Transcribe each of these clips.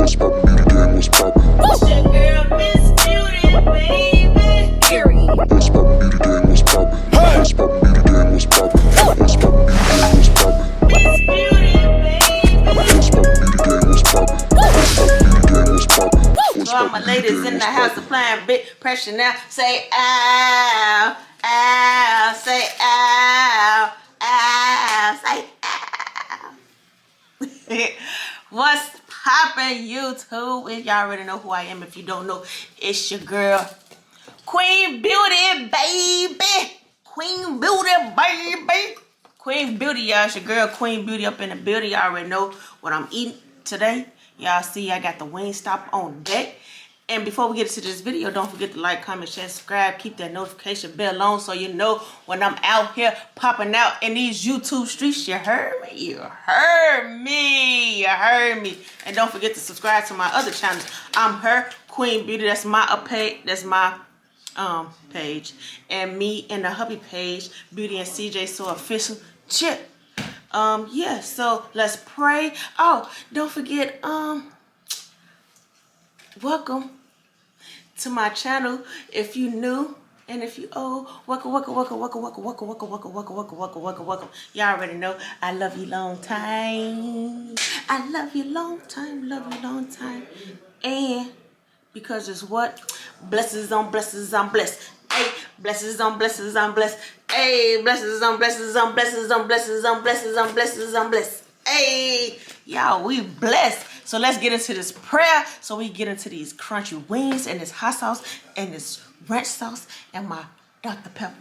What's poppin', beauty gang, what's poppin'? It's your girl, Miss Beauty, baby. Period. What's poppin', beauty gang, what's poppin'? What's poppin', beauty gang, what's poppin'? What's poppin', beauty gang, what's poppin'? Miss Beauty, baby. What's poppin', beauty gang, what's poppin'? What's poppin', beauty gang, what's poppin'? So all my ladies in the house applying big pressure now. Say ow, ow, say ow, ow, say ow. What's poppin', YouTube? If y'all already know who I am. If you don't know, it's your girl, Queen Beauty, baby. Queen Beauty, baby. Queen Beauty, y'all. It's your girl, Queen Beauty, up in the building. Y'all already know what I'm eating today. Y'all see I got the WINGSTOP on deck. And before we get into this video, don't forget to like, comment, share, subscribe. Keep that notification bell on so you know when I'm out here popping out in these YouTube streets. You heard me? You heard me. You heard me. And don't forget to subscribe to my other channels. I'm her, Queen Beauty. That's my page. That's my page. And me and the hubby page, Beauty and CJ So Official. Chip. Yeah, so let's pray. Oh, don't forget, welcome to my channel if you new, and if you old, welcome. Y'all already know I love you long time. I love you long time, and because it's what? Blessings on blessings, I'm blessed. Hey, blessings on blessings, I'm blessed. Hey, blessings on blessings, I'm blessings on blessings, I'm blessings on blessings, I'm blessed. Hey, y'all, we blessed. So let's get into this prayer so we get into these crunchy wings and this hot sauce and this ranch sauce and my Dr. Pepper.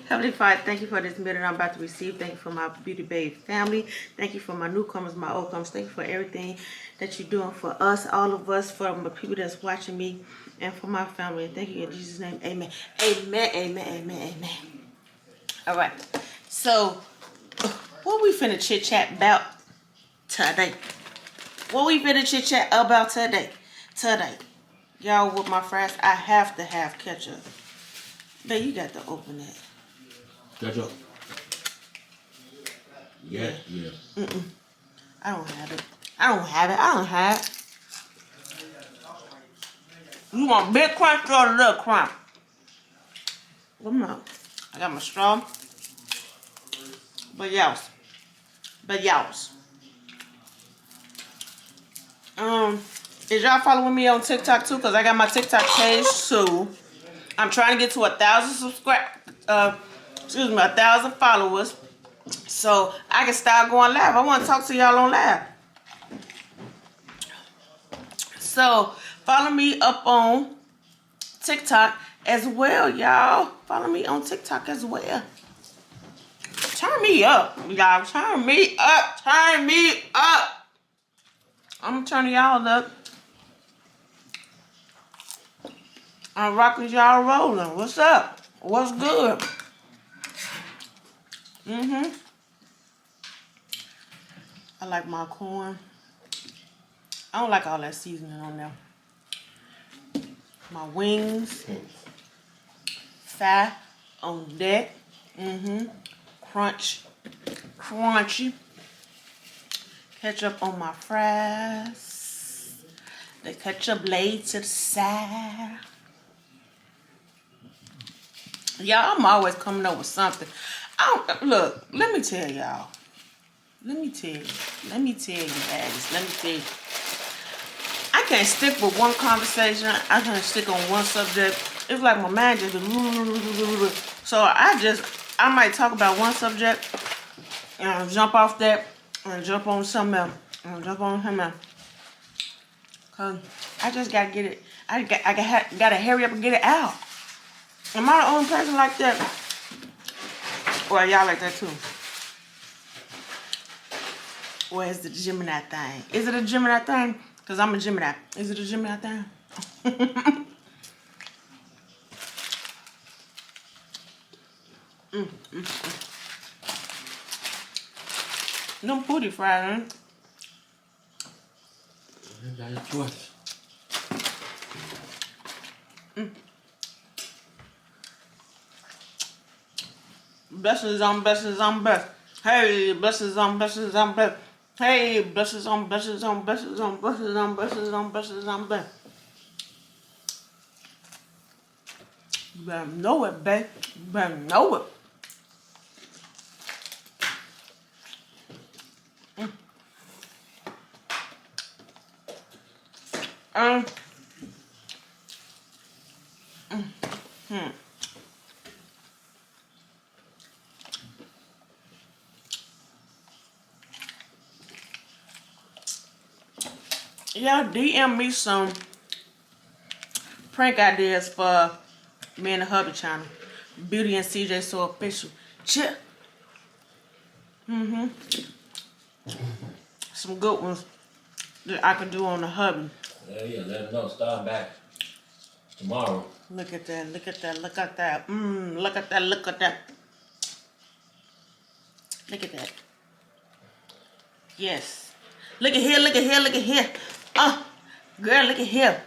Heavenly Father, thank you for this meal that I'm about to receive. Thank you for my Beauty Babe family. Thank you for my newcomers, my old comers. Thank you for everything that you're doing for us, all of us, for the people that's watching me, and for my family. Thank you in Jesus' name. Amen. Amen, amen, amen, amen. All right. So, what we finna chit-chat about today? What we finna chit-chat about today? Y'all, with my fries, I have to have ketchup. But you got to open it. Ketchup. Yeah. I don't have it. You want big crunch or a little crunch? Come on. I got my straw. But y'all. Is y'all following me on TikTok too? Cause I got my TikTok page too. I'm trying to get to 1,000 1,000 followers, so I can start going live. I want to talk to y'all on live. So follow me up on TikTok as well, y'all. Follow me on TikTok as well. Turn me up, y'all. Turn me up. I'm turning y'all up. I'm rocking y'all rolling. What's up? What's good? I like my corn. I don't like all that seasoning on there. My wings. Fat on deck. Crunchy. Ketchup on my fries. The ketchup laid to the side. Y'all, I'm always coming up with something. Look, let me tell y'all. Let me tell you, baddies. Let me tell you. I can't stick with one conversation. I can't stick on one subject. It's like my mind just... So I might talk about one subject and I'll jump off that and jump on something else. Cause I just gotta get it. I gotta hurry up and get it out. Am I the only person like that? Or y'all like that too? Or is it a Gemini thing? Is it a Gemini thing? Because I'm a Gemini. Is it a Gemini thing? No booty frying. You got a choice. Blessings on blessings on blessings. Hey, blessings on blessings on blessings. Hey, blessings on blessings on blessings on blessings on blessings on blessings on blessings. You better know it, babe. You better know it. Um, Y'all DM me some prank ideas for me and the hubby channel. Beauty and CJ So Official. Chip. Some good ones that I can do on the hubby. Yeah, let them know. Start back tomorrow. Look at that, look at that, look at that. Look at that, look at that. Look at that. Yes. Look at here, look at here, look at here. Girl, look at here.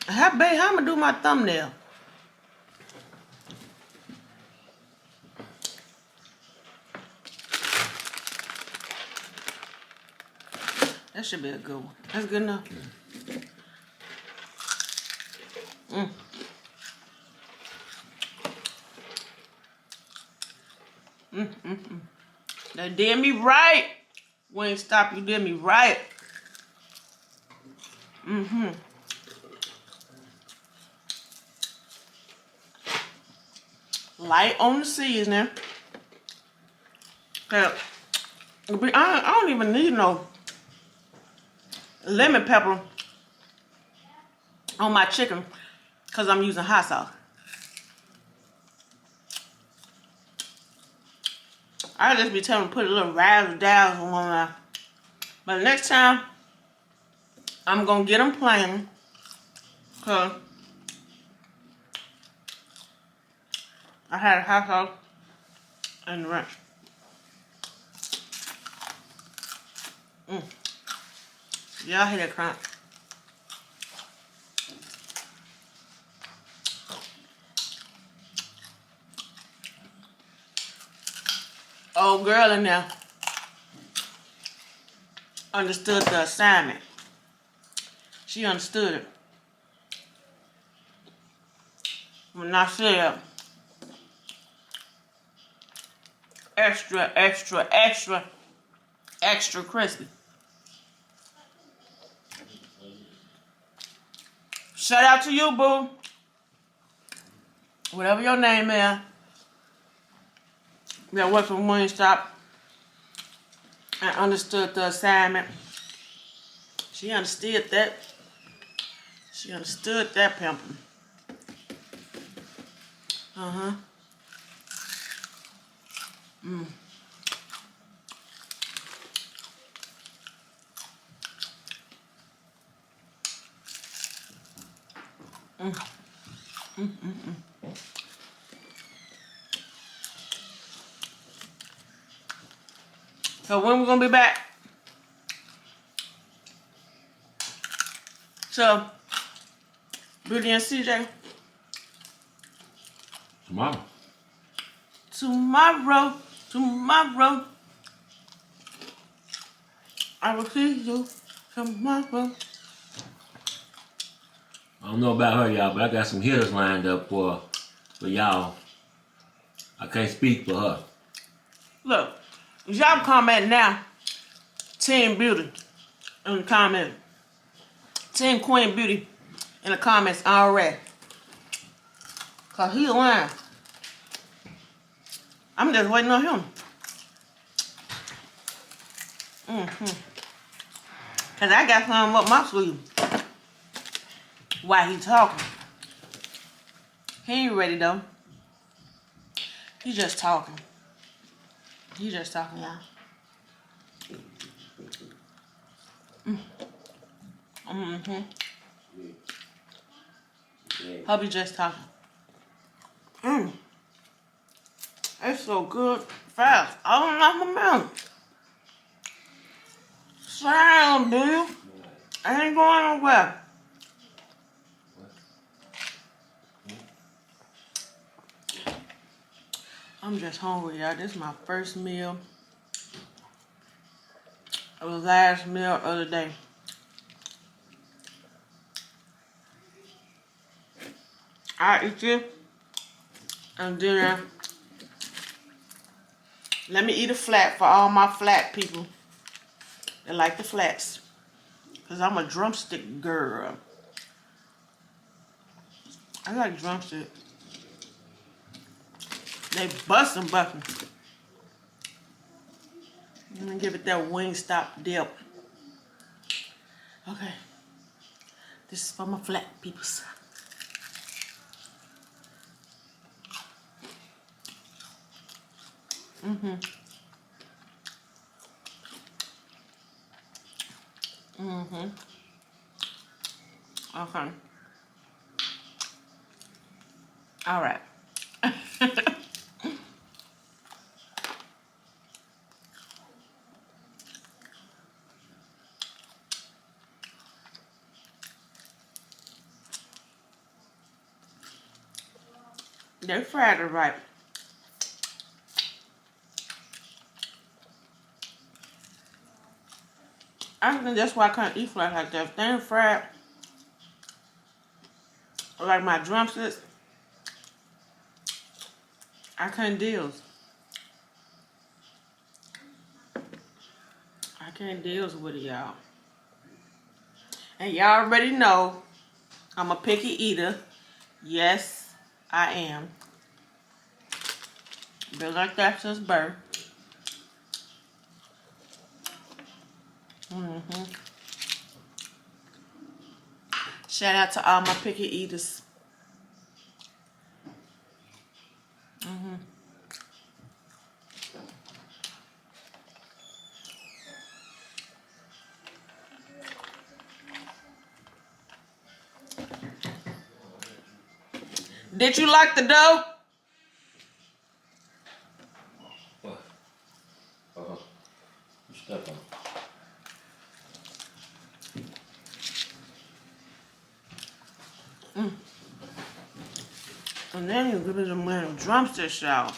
Babe, how I'm gonna do my thumbnail? That should be a good one. That's good enough. They did me right. WINGSTOP, you did me right. Light on the seasoning. I don't even need no lemon pepper on my chicken because I'm using hot sauce. I just be telling them to put a little razzle dazzle on that. But next time, I'm gonna get them plain. Cause I had a hot sauce and the rest. Y'all hear that crunch? Old girl in there understood the assignment. She understood it. When I said extra, extra, extra, extra crispy. Shout out to you, boo. Whatever your name is. That worked for WINGSTOP and understood the assignment. She understood that. She understood that pimping. So when we gonna be back? So, Beauty and CJ. Tomorrow. Tomorrow. I will see you tomorrow. I don't know about her, y'all, but I got some hitters lined up for y'all. I can't speak for her. Look, y'all comment now. Team Beauty in the comments. Team Queen Beauty in the comments already. Cause he lying. I'm just waiting on him. Cause I got something up my sleeve. While he talking. He ain't ready though. He just talking. He just talking, y'all. Hubby just talking. It's so good. Fast. I don't know my mouth. Sound, dude. I ain't going nowhere. I'm just hungry, y'all. This is my first meal It was last meal of the day. I eat it, and then let me eat a flat for all my flat people that like the flats. Because I'm a drumstick girl. I like drumstick. They bustin'. Let me give it that WINGSTOP dip. Okay. This is for my flat peoples. Okay. All right. They fried it right. I think that's why I can't eat flat like that. If they ain't fried like my drumsticks, I can't deal. I can't deal with it, y'all. And y'all already know I'm a picky eater. Yes, I am. Been like that since birth. Shout out to all my picky eaters. Did you like the dough? What? Uh-huh. You step on. And then you give me some little drumstick y'all.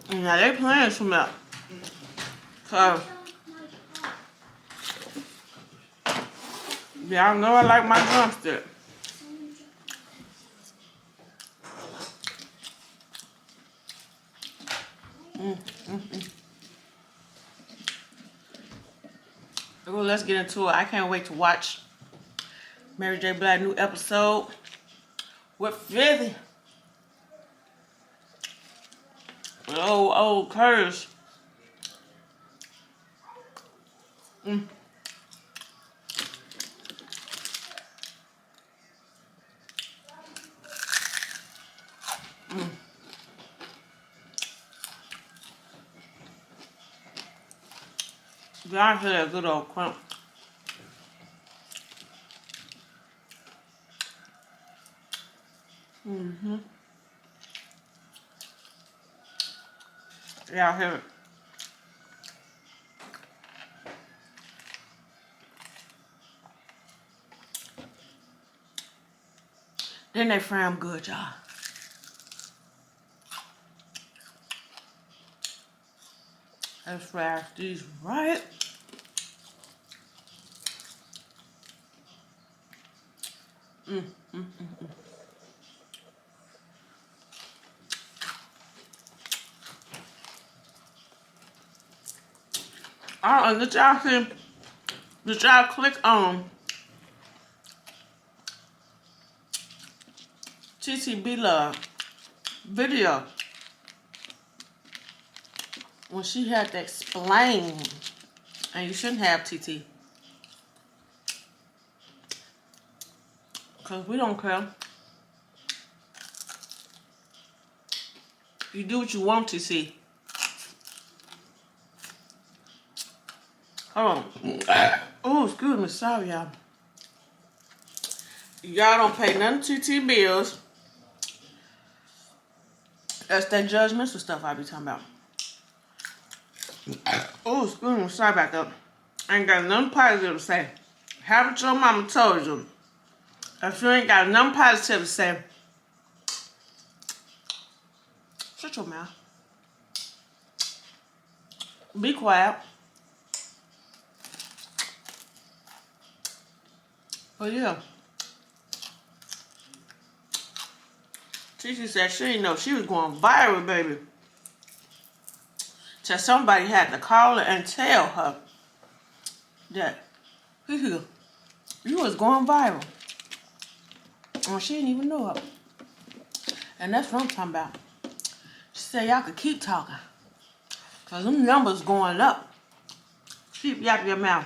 And now they playing some up. So, y'all know I like my drumstick. Well, let's get into it. I can't wait to watch Mary J. Blige new episode with Fizzy. Old Curtis. Y'all hear that good old crump. Y'all hear it. Then they fry them good, y'all. Let's fry these right. Did y'all see? Did y'all click on TTB Love video when she had to explain? And you shouldn't have TT. Because we don't care. You do what you want to see. Hold on. Oh, excuse me. Sorry, y'all. Y'all don't pay none TT bills. That's that judgmental stuff I be talking about. Oh, excuse me. Sorry about that. I ain't got nothing positive to say. Haven't your mama told you? If you ain't got nothing positive to say, shut your mouth. Be quiet. But yeah. Tisha said she didn't know she was going viral, baby. So somebody had to call her and tell her that you was going viral. And she didn't even know it. And that's what I'm talking about. She said y'all could keep talking. Cause them numbers going up. Keep yapping your mouth.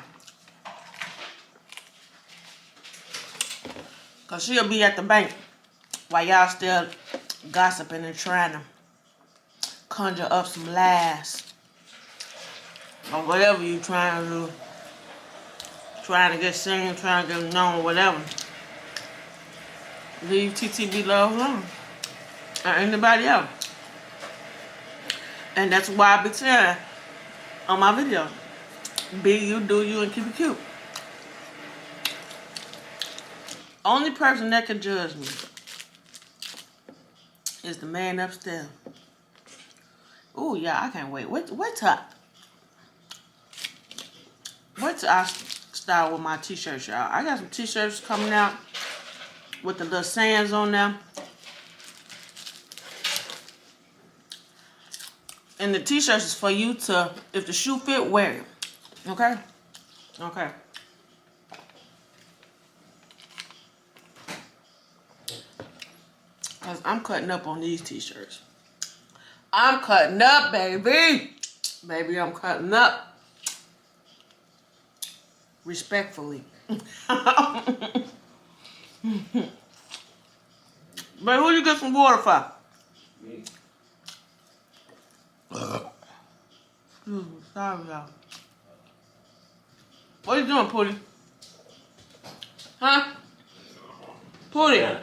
Cause she'll be at the bank while y'all still gossiping and trying to conjure up some lies. Or whatever you trying to do. Trying to get seen, trying to get known, whatever. Leave TTV Love alone. Or anybody else. And that's why I be saying on my video, be you, do you, and keep it cute. Only person that can judge me is the man upstairs. Ooh, yeah, I can't wait. Wait till I start with my t-shirts, y'all. I got some t-shirts coming out with the little sayings on them. And the t-shirts is for you to, if the shoe fit, wear it. Okay? Okay. Because I'm cutting up on these t-shirts. I'm cutting up, baby. Baby, I'm cutting up. Respectfully. But who you get some water for? Me. Excuse me, sorry, y'all. What you doing, Pootie? Huh? Pootie? Yeah.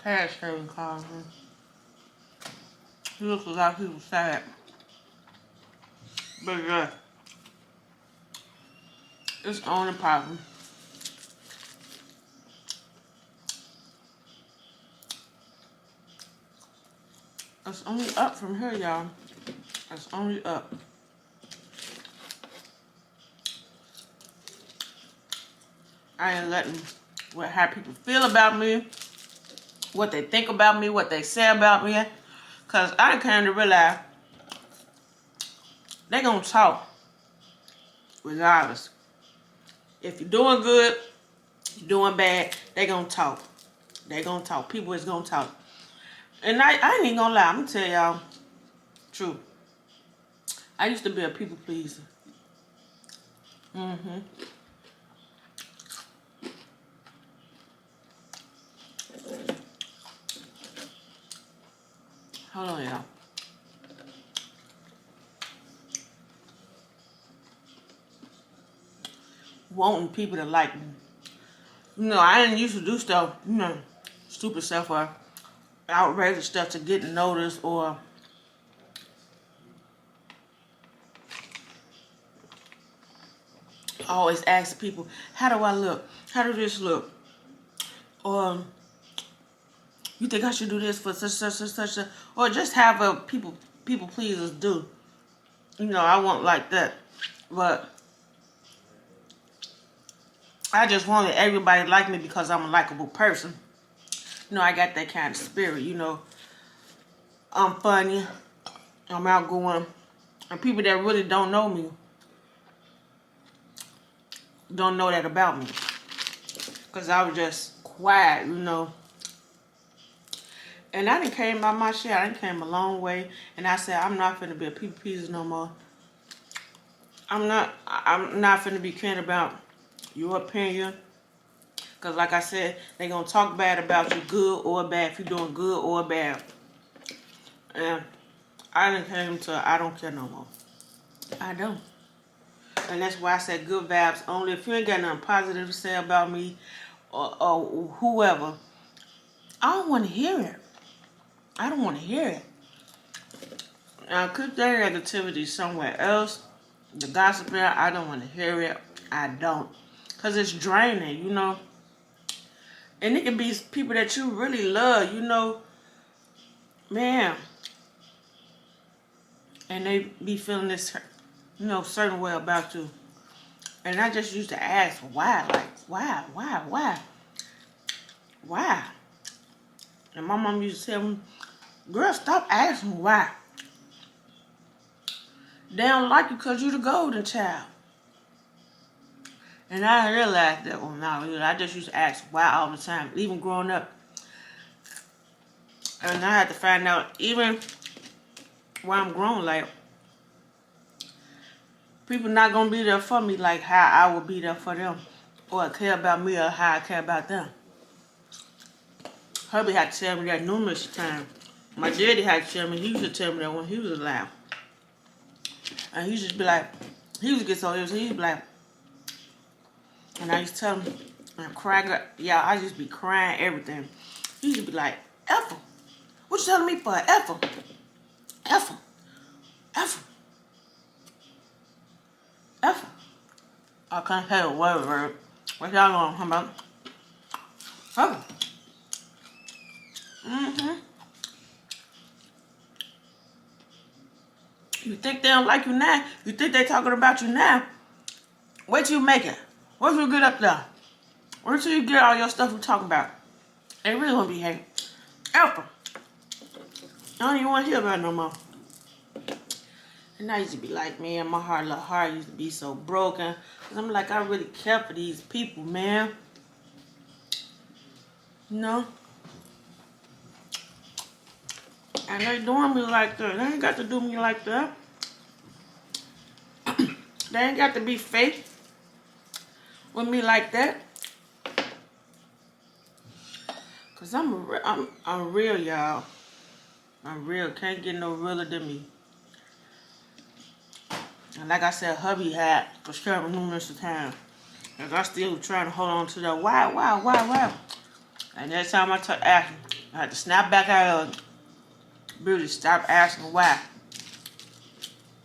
Cash having called him. He looks like he was sad. But yeah. It's only problem. It's only up from here, y'all. It's only up. I ain't letting how people feel about me, what they think about me, what they say about me. Because I came to realize they gonna talk regardless. If you're doing good, you're doing bad, they gonna talk. They gonna talk. People is gonna talk. And I ain't even gonna lie. I'm gonna tell y'all true. I used to be a people pleaser. Hold on, y'all. Wanting people to like me. You know, I didn't used to do stuff, you know, stupid stuff or outrageous stuff to get noticed or always ask people, how do I look? How do this look? Or you think I should do this for such, or just have a people pleasers do. You know, I want like that. But I just wanted everybody to like me because I'm a likable person. You know, I got that kind of spirit, you know. I'm funny. I'm outgoing. And people that really don't know me don't know that about me. Because I was just quiet, you know. And I done came by my share. I done came a long way. And I said, I'm not finna be a people pleaser no more. I'm not finna be caring about your opinion. Because like I said, they gonna talk bad about you, good or bad, if you're doing good or bad. And I done came to, I don't care no more. I don't. And that's why I said good vibes only. If you ain't got nothing positive to say about me or whoever, I don't want to hear it. I don't want to hear it. Now, could there negativity somewhere else? The gossiping, I don't want to hear it. I don't. Because it's draining, you know. And it can be people that you really love, you know. Man. And they be feeling this, you know, certain way about you. And I just used to ask, why? Like, why? Why? And my mom used to tell me, girl, stop asking why. They don't like you because you the golden child. And I realized that when I just used to ask why all the time, even growing up. And I had to find out, even when I'm grown, like, people not going to be there for me like how I would be there for them. Or care about me or how I care about them. Hubby had to tell me that numerous times. My daddy had to tell me, he used to tell me that when he was alive. And he used to just be like, he used to get so ill, so he'd be like, and I used to tell him, I'm crying, yeah, I just be crying everything. He used to be like, F him. What you telling me for? F him. F him. F him. F him. I can't say a word. What y'all gonna come about? F him. You think they don't like you now? You think they talking about you now? Wait till you make it. Wait till you get up there. Wait till you get all your stuff you talking about. They really won't be hating. Alpha. I don't even want to hear about it no more. And I used to be like, man, my heart used to be so broken. Cause I'm like, I really care for these people, man. You know? And they doing me like that. They ain't got to do me like that. They ain't got to be fake with me like that. Cause I'm real, y'all. I'm real. Can't get no realer than me. And like I said, hubby had for sure numerous times. And I still trying to hold on to that why. And every time I ask him, I had to snap back out of it. Really stop asking why.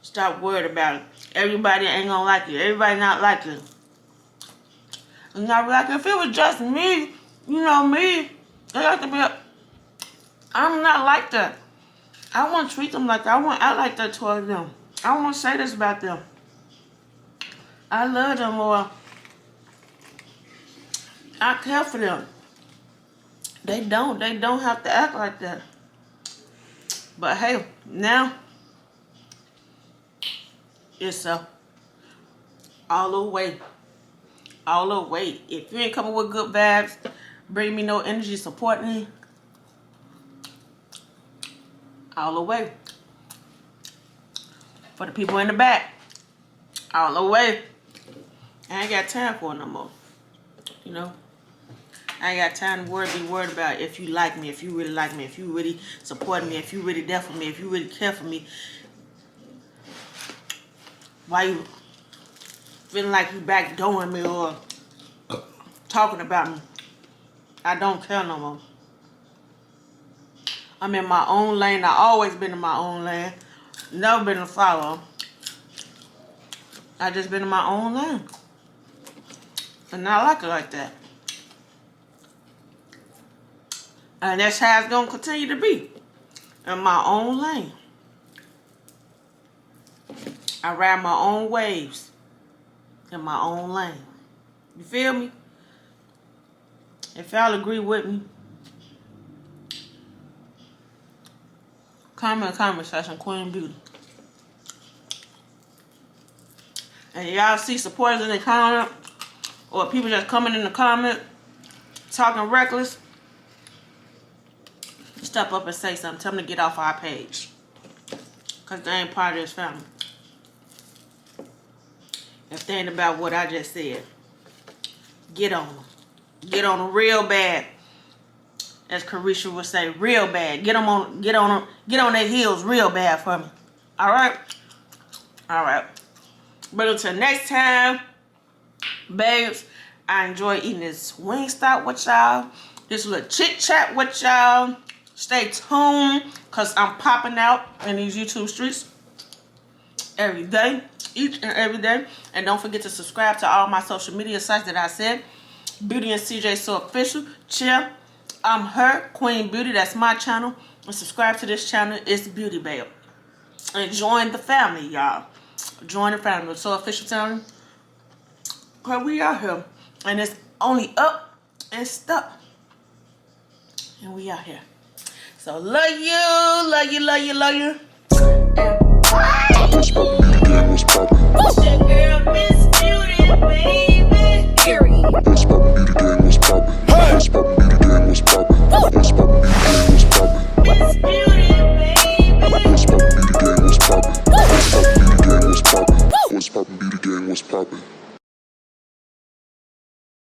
Stop worried about it. Everybody ain't gonna like you. Everybody not like you. And I be like, if it was just me, you know me, it have to be I'm not like that. I want to treat them like that. I want to act like that towards them. I want to say this about them. I love them or I care for them. They don't have to act like that. But hey, now it's all the way. If you ain't coming with good vibes, bring me no energy, support me, all the way. For the people in the back, all the way. I ain't got time for it no more. You know? I ain't got time to be worried about if you like me, if you really like me, if you really support me, if you really there for me, if you really care for me. Why you feeling like you backdooring me or talking about me? I don't care no more. I'm in my own lane. I always been in my own lane. Never been a follower. I just been in my own lane. And I like it like that. And that's how it's going to continue to be. In my own lane. I ride my own waves. In my own lane. You feel me? If y'all agree with me, comment section, Queen Beauty. And y'all see supporters in the comment, or people just coming in the comment, talking reckless, step up and say something. Tell them to get off our page. Because they ain't part of this family. If they ain't about what I just said, get on them. Get on them real bad. As Carisha would say, real bad. Get on their heels real bad for me. Alright? Alright. But until next time, babes, I enjoy eating this WINGSTOP with y'all. This little chit chat with y'all. Stay tuned, because I'm popping out in these YouTube streets every day. each and every day. And don't forget to subscribe to all my social media sites that I said. Beauty and CJ So Official. Chill. I'm her, Queen Beauty. That's my channel. And subscribe to this channel. It's Beauty Babe. And join the family, y'all. Join the family. So Official channel. Cause we out here. And it's only up and stuck. And we out here. So love you, love you, love you, love you. And What's poppin', beauty gang, what's poppin'? it's your girl, Miss Beauty, baby. Period. What's poppin', beauty gang, what's poppin'? What's poppin', beauty gang,